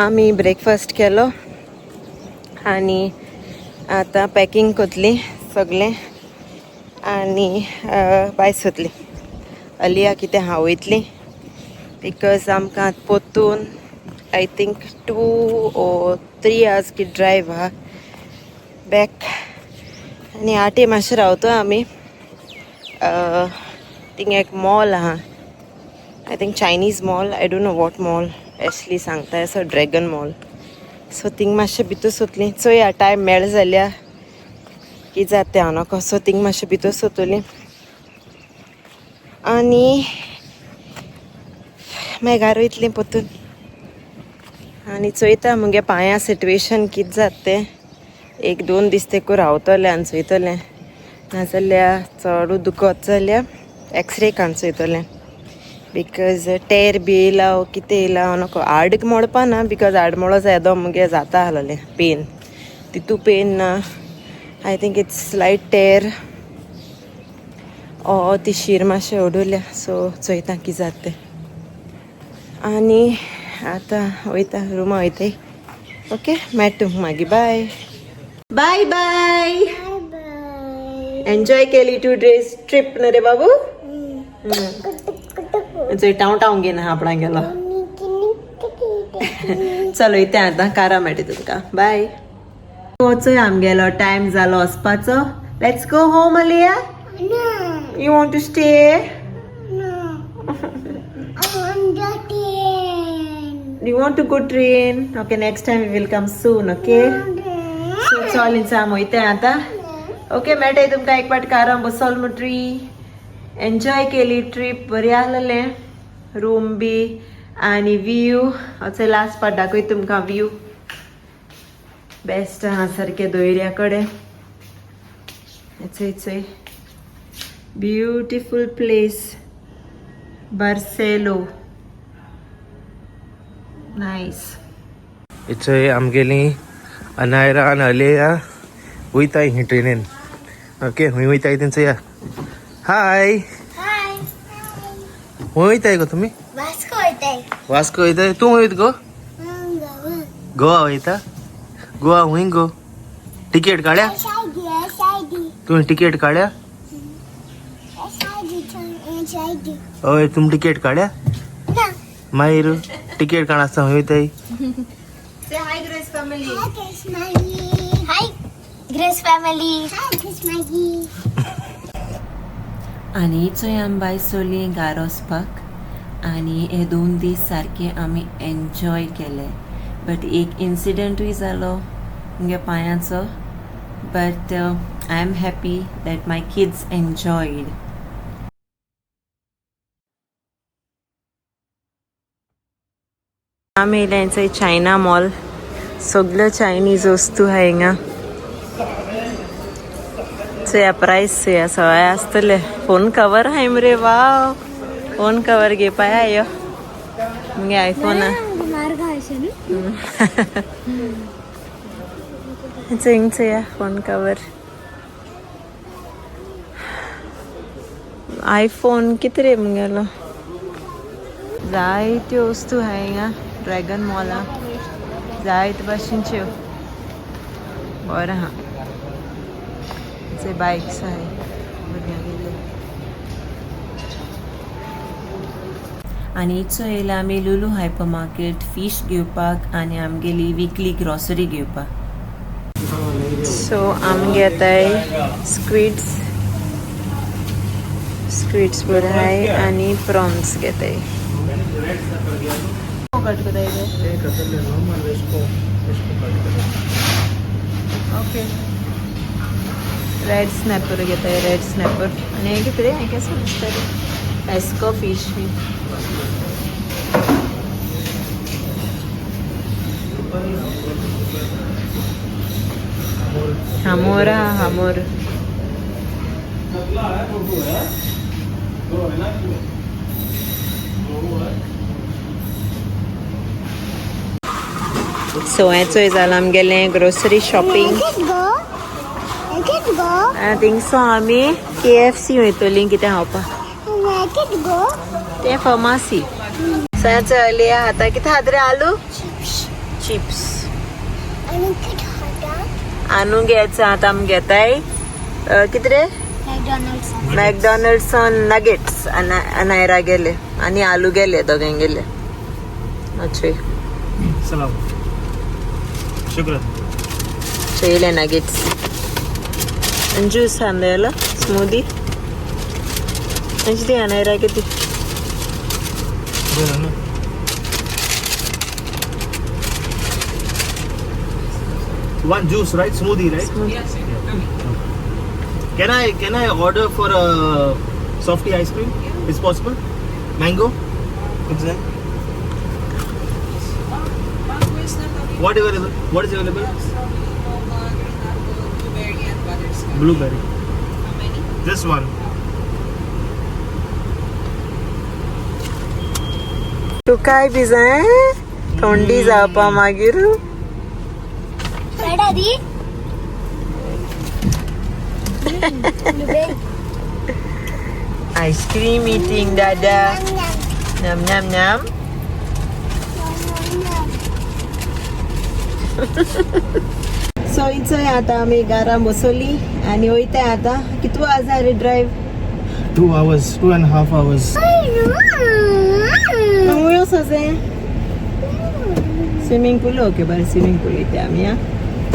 आम्ही ब्रेकफास्ट केलो आणि आता पॅकिंग कोतली सगळे आणि भायर सोदली. अलिया कितें हांव वयतली बिकॉज आमकां पोतून आय थिंक 2 or 3 hours की ड्रायव्ह हा बॅक आनी आटे मातशें रावतो आमी. थिंग एक मॉल आहा, I think Chinese mall, I don't know what mall Ashley सांगता असो ड्रॅगन मॉल. सो थिंग मातशें भितर सोदलीं. चोया टायम मेळ जाल्यार कितें जाता तें हांव नोको. सो थिंग मातशें भितर सोदतलीं आनी मागीर घरा वयतलीं पोतून. आनी चोयता मुगे पांयां सिट्युएशन कितें जाता तें. 1-2 दीस तेको रावतलें आनी चोयतलें. नाजाल्यार चड दुखत जाल्यार एक्सरे काडून चोयतलें. बिकॉज टेर बी येयला वो कितें येयला हांव नोको. हाड मोडपा ना बिकॉज हाड मोडो येदो मुगे जाता आहलोलें पेन. तितू पेन ना. आय थिंक इट्स स्लायट टेर ओ ती शीर मातशें ओडुल्या. सो चोयता कितें जाता तें. आनी आतां वयता रुमा वयताय. ओके मेळटू मागीर. Bye bye bye. एन्जॉय केली टू डेज ट्रीप न रे बाबू. चोय टाव टाव घेन आपणा गेलो. चलो इथे आतां कारा मेळटा तुमकां. बाय. चोय आमगेलो टायम जालो वचपाचो. लेट्स गो होम अलिया. You want to stay? You want to go train? Okay, next time we will come soon, okay? So चल इंचा मोयते आता. ओके मेळटाय तुमकां एक पाट कारां बसोल म्हुट्री. एन्जॉय केली ट्रीप, बरी आहलेलें. रूम बी आनी व्यू. चल लास्ट पार्ट दाखय तुमकां व्यू. बेस्ट आहा सारकें दोयऱ्या कडेन. चोय ब्युटिफूल प्लेस बार्सेलो. नाइस. इथं आमगेली अनायरा आनी अलिया वयताय ही ट्रेनीन. ओके हूंय वयताय तेंचो या. हाय. हाय. हूंय वयताय गो तुमी? वास्को वयताय. वास्को वयताय. तूं वयत गो? गोवा वयता? गोवा हूंय गो. टिकेट काड्या? तुवें टिकेट काड्या? ओय तुम टिकेट काड्या? मागीर ticket काडनासतना हूंय वयताय? Say hi Grace family. Hi Grace Maggie. Hi Grace family. Hi Grace Maggie. आनी चोय आमी भायर सोली घरा वचपाक आनी हे 2 दीस सारके आमी एन्जॉय केले. बट एक इन्सिडंटूय जालो मुगे पांयाचो. But I am happy that my kids enjoyed. आमी येयले थंय चायना मॉल. सगळ्यो चायनीज वस्तू आहा हिंगा. चोया प्रायस चोया सवाय आसतले. फोन कवर आहाय मरे. वाव फोन कवर घेवपाक आयो मुगे आयफोन. चोया फोन कवर. आयफोन कितें रे मुगेलो. जायत्यो वस्तू आहाय हिंगा ड्रॅगन मॉला. जायत भाशेच्यो बरें आहा. बायक्स आहाय भुरग्यांगेले. आनी इचो येयला आमी लुलू हायपर मार्केट फीश घेवपाक आनी आमगेली वीकली ग्रॉसरी घेवपाक. सो आमी घेताय स्क्विड्स बरे आहाय आनी प्रॉन्स घेताय. ओके रेड स्नॅपर घेताय. रेड स्नॅपर आनी हें कितें रे हें केसो दिसता रे. एस्को फीश बी. हामोर आहा हामोर. सो हेचोय जालां आमगेलें grocery shopping. I think so आमी KFC वयतलीं कितें खावपाक. ते फार्मासी. सो हेचो अलिया आतां कितें खात रे. आलू चिप्स आणि किती होता आणून घ्यायचं आता आम्ही घेताय किती रे मॅकडॉनल्ड्स मॅकडॉनल्ड्स नगेट्स अनायरा गेले आणि आलू गेले दोघां गेले अच्छे सलाम शुक्र चेले नगेट्स आणि ज्यूस आणलेला स्मूदी ती अनायरा किती One juice, right? Smoothie, right? Can I order for a softy ice cream? Is possible? Mango? What's that? What available? What is available? Blueberry. How many? Just one. तू काय बिजाय थंडी जावपा मागीर दी ice cream eating दादा नम नम नम सो इचय आता आम्ही घरां बसवली आणि वयताय आता कितवो आजार ड्रायव्ह 2 hours, 2.5 hours. स्विमिंग पूल ओके बरं स्विमिंग पूल इथे आम्ही हा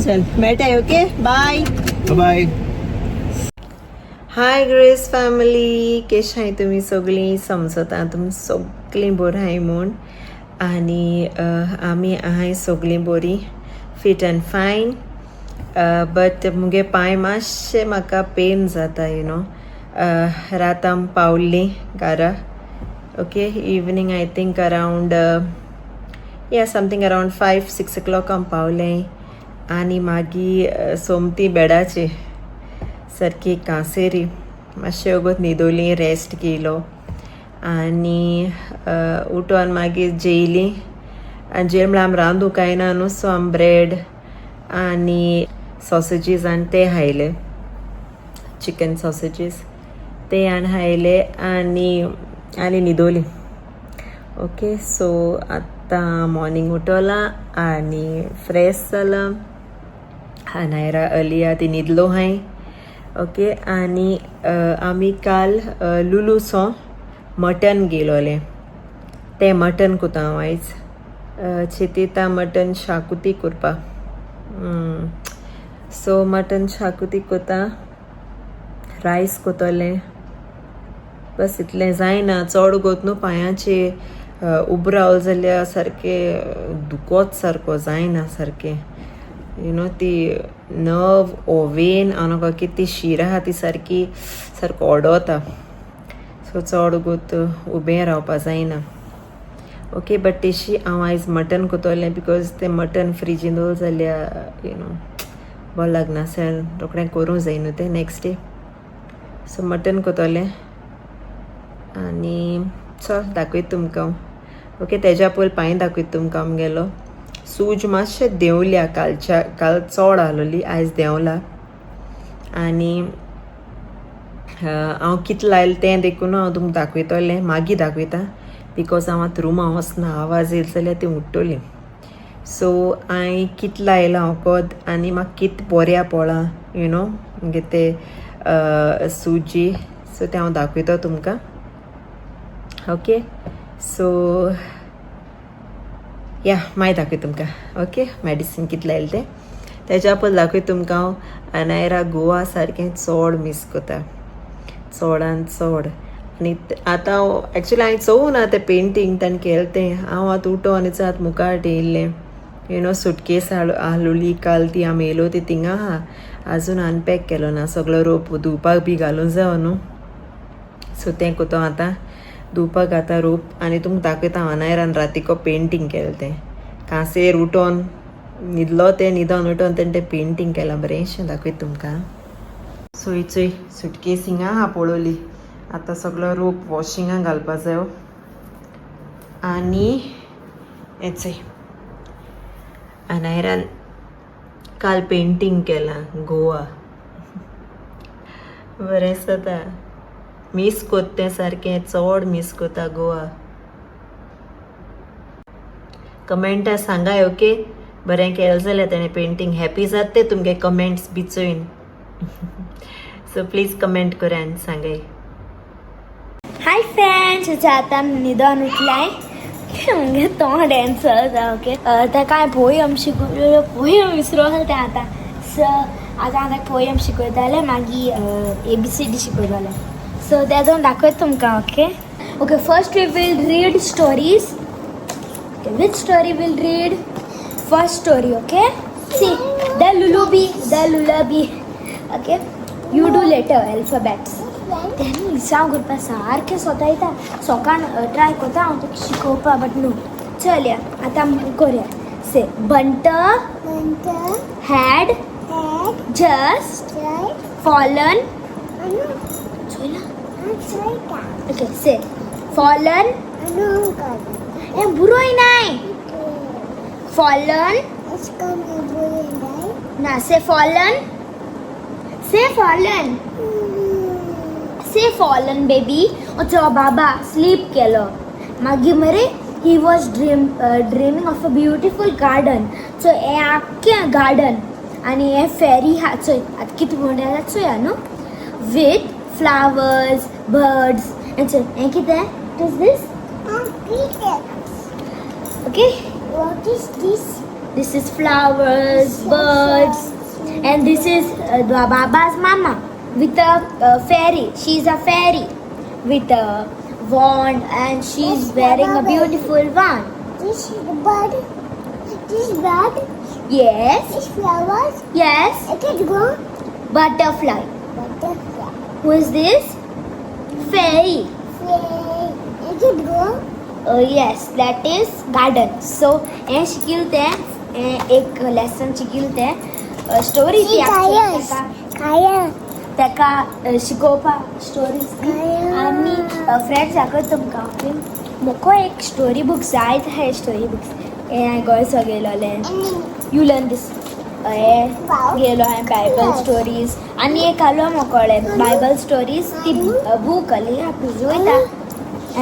चल मेळटाय ओके बाय Bye bye. हाय ग्रेस फॅमिली केश आहे तुम्ही सगळी समजता तुमी सगळी बरी हाय म्हूण आणि आमी आहाय सगळी बरी फिट अँड फायन बट मुगे पांय मातशे म्हाका पेन जाता यू नो रातां पावल्ली घरा okay evening I think around something around 5-6 o'clock हांव पावलें आनी मागीर सोमती बेडाचेर सारकी कांसेरी मातशें वगत न्हिदोली रेस्ट केलो आनी उठोन मागीर जेयली आनी जेल म्हळ्यार आमी रांदूं कांय ना न्हू सो आमी ब्रेड आनी सॉसेजीस आनी ते हायले चिकन सॉसेजीस ते आनी हायले आनी न्हिदोली ओके सो आतां मॉर्निंग उठोला आनी फ्रेश जाला अनायरा अलिया ती न्हिदलो हाय ओके आनी आमी काल लुलूसो मटन गेलोले ते मटन कोता हांव आयज चिंतिता मटन शाकुती करपा सो मटन शाकुती कोता रायस कोतोलें बस इतलें जायना चड गोत न्हू पांयाचे उबरावल जाल्यार सारकें दुखोत सारको जायना सारकें यू नो ती नर्व ओ वेन हांव कितें ती शीर आहा ती सारको ओडोता सो चड गोत उबें रावपा जायना ओके बट तेशी हांव आयज मटन कोतोलें बिकॉज तें मटन फ्रिजीन दवरलें जाल्यार यू नो बरें लागना सर रोखडें करूं जाय न्हू तें नेक्स्ट डे सो मटन कोतोलें आनी चल दाखयत तुमकां ओके तेज्या पयलीं पांय दाखयत तुमकां आमगेलो सूज मातशें देंवल्या काल चड आहलोली आयज देंवला आनी हांव कितलें लायलें तें देखून हांव तुमकां दाखयतलें मागीर दाखयता बिकॉज हांव आतां रुमा वचना आवाज येयलो जाल्यार ती उठ्ठोली सो हांवें कितलें लायलां हांव कोद आनी म्हाका कितें बऱ्या पडला यू नो म्हणजे ते सुजी सो तें हांव दाखयता तुमकां ओके सो या मागीर दाखय तुमकां ओके मेडिसीन कितलें लायलें तें तेज्या पयलीं दाखय तुमकां हांव अनायरा गोवा सारकें चड मिस कोता चडान चड आनी आतां हांव एक्चुली हांवें चोवना तें पेंटींग ताणें केलें तें हांव आतां उठोन आतां मुखार येयल्लें यू नो सुटकेस आहलोली काल ती हांव येयलो ती थिंगा आहा आजून अनपॅक केलो ना सगळो रोप धुवपाक बी घालूं जायो न्हू सो तें कोतो आतां धुवपाक घाता रोप आनी तुमकां दाखयता हांव अनायरान रातीको पेंटींग केलें तें कांसेर उठोन न्हिदलो तें न्हिदोन उठोन तेणें तें पेंटींग केलां बरेंशें दाखयत तुमकां सो हिचोय सुटकेस हिंगा आहा पळोवली आतां सगळो रोप वॉशिंगाक घालपा जायो आनी हेचय अनायरान काल पेंटींग केलां गोवा बरें जाता मिस कोत्ता तें सारकें चड मिस कोता गोवा कमेंटा सांगाय ओके बरें केलें जाल्यार तेणें पेंटींग हॅपी जाता ते तुमगे कमेंट्स बी चोयन. सो प्लीज कमेंट करा आनी सांगाय. हाय फ्रेंड्स, आतां न्हिदोन उठलाय. मुगे तोंड डॅन्सर जाता. ओके, ताका पोयम शिकयलो, पोयम विसरोल तें आतां. सो आतां हांव ताका पोयम शिकयतालें, मागीर ABCD शिकयतालें. सो तेजो दाखयता तुमकां. Okay okay, first we will read stories. Okay, which story we'll read? First story, okay? See, the lullaby. Okay, you do later alphabets. Then सांग करपा सारकें स्वता सोकान ट्राय कोता हांव तुका शिकोवपा, बट नो. चल या आतां करूया. से bunter had just fallen. Okay, say fallen. बुरोय नाय. Fallen. ना, say fallen. Say fallen baby. तो बाबा sleep केलो. मागीर मरे he was dreaming of a beautiful garden. So हे आख्खें garden आनी हे fairy हा चोय. आतां कितें म्हणटा चोया न्हू. With flowers, birds. And so हे कितें? What is this? Okay. What is this? This is flowers, birds, and this is Baba's mama with a fairy. She's a fairy with a wand, and she's wearing a beautiful wand. This bird. This bird. Yes. This flowers. Yes. I can go. Butterfly. Butterfly. Who is this? Fairy. I can go. Yes, that is garden. So हे शिकिलते एक lesson शिकिलते story ती ताका शिकोवपा stories आनी friends हाका तुमकां मोको एक स्टोरी बुक जाय आहाय. स्टोरी बुक्स हे हांवें गोंयचो गेलोलें. यू लर्न दीस. हे गेलो हांवें बायबल स्टोरीज आनी एक आलो मोकोळें बायबल स्टोरीज. ती बूक आली हांव वयता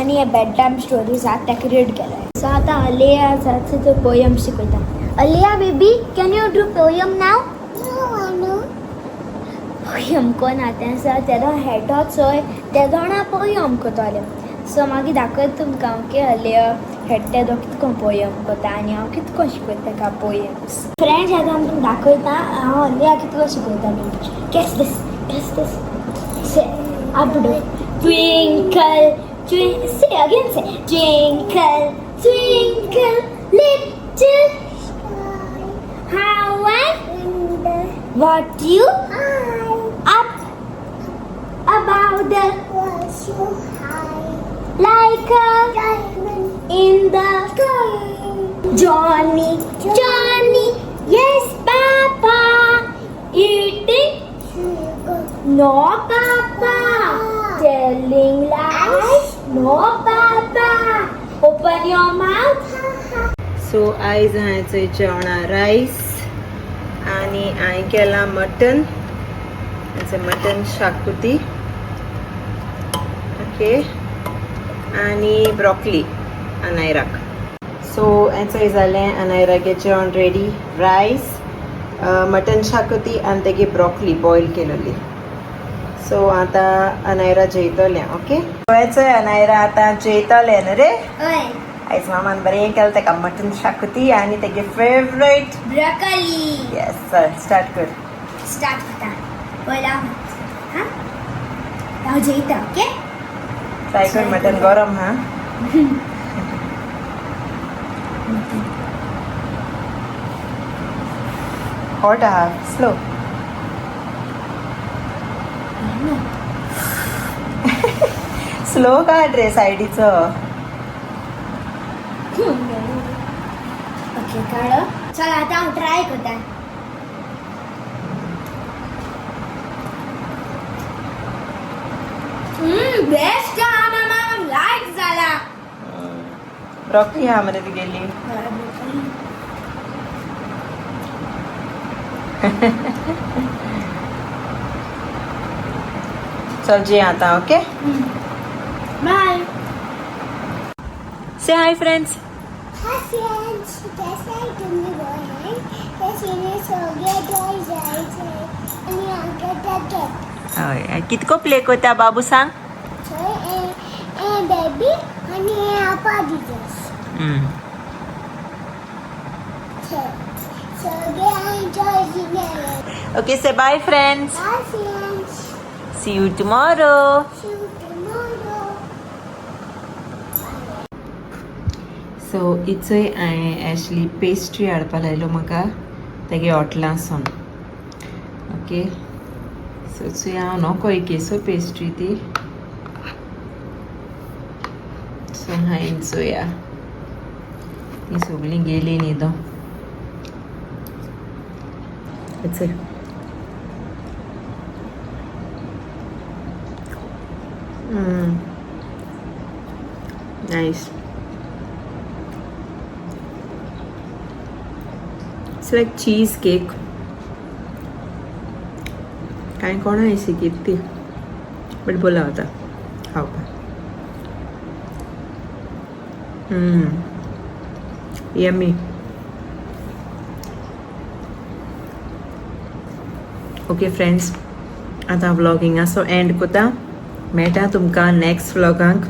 आनी हे बेड टायम स्टोरीज आतां ताका रीड केले. सो आतां अलिया जाता तो पोयम शिकयता. Aliya baby, can you do poem नाव? No. पोयम कोण आतां सो तेदो हेटो चोय ते जाणा पोयम कोताले. सो मागीर दाखयता तुमकां ओके अलिया हेड तेदो कितको पोयम कोता आनी हांव कितको शिकयता ताका पोयम्स. फ्रेंड्स आतां हांव तुमकां दाखयता हांव अलिया कितको शिकयता. Guess this say आपडो twinkle. Say again, say twinkle, twinkle, little how I Wonder. what you I up about the was so high. like a Diamond in the sky. Johnny, yes Papa, eating Sugar. no Papa, telling lies no Papa, open your mouth. So आयज हांवें चोय जेवणा रायस आनी हांवें केलां mutton. Mutton xacuti. Okay, आनी broccoli अनायराक. So हें चोय जालें. अनायरागे जेवण रेडी. रायस, मटन शाकुती आनी तेगे ब्रॉकली बॉयल केलेली. सो आतां अनायरा जेयतलें. ओके, चोय अनायरा आतां जेयतलें न्हू रे. ओय आयज मामान बरें केलें ताका मटन शाकुती आनी तेगे फेवरेट. ब्रोकली. येस चल स्टार्ट कर. स्टार्ट करता पयला. हां हांव जेयता. ओके, ट्राय कर. मटन गरम हा. हॉट आहा. स्लो. स्लो काड रे सायडीचो. ओके काढ. चल आता हांव ट्राय करता. बेस्ट हा मामा. लायक जाला. ब्रॉकली हा मरे तुगेली. चल जे आता. Okay, bye. Say hi friends. Hi friends. Guess I can be going. सगळे toy जायचे आणि आमच्या त्यात हय कितको प्ले कोता बाबू सांग ए बेबी आणि ए आपा दिजस सगळे एन्जॉय केले okay say bye friends friends see you tomorrow see you tomorrow so इचोय हांवें ॲक्चुली पेस्ट्री हाडपा लायलो म्हाका तेगे हॉटलांसून ओके सो चोय हांव नोको केसो पेस्ट्री ती सो हांवें चोया ती सगळीं गेली न्हिदो चल nice it's like cheese cake कांय कोणा अशी ती बट बोला होता खावपा यम्मी ओके फ्रेंड्स आतां व्लॉगिंग असो एंड कोता मेळटा तुमकां नेक्स्ट व्लॉगांक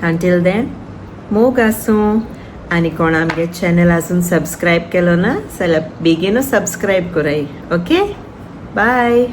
अंटील देन मोग आसूं आनी कोणा आमगे चॅनल अजून सबस्क्रायब केलो ना जाल्यार बेगीनूच सबस्क्रायब कराय ओके बाय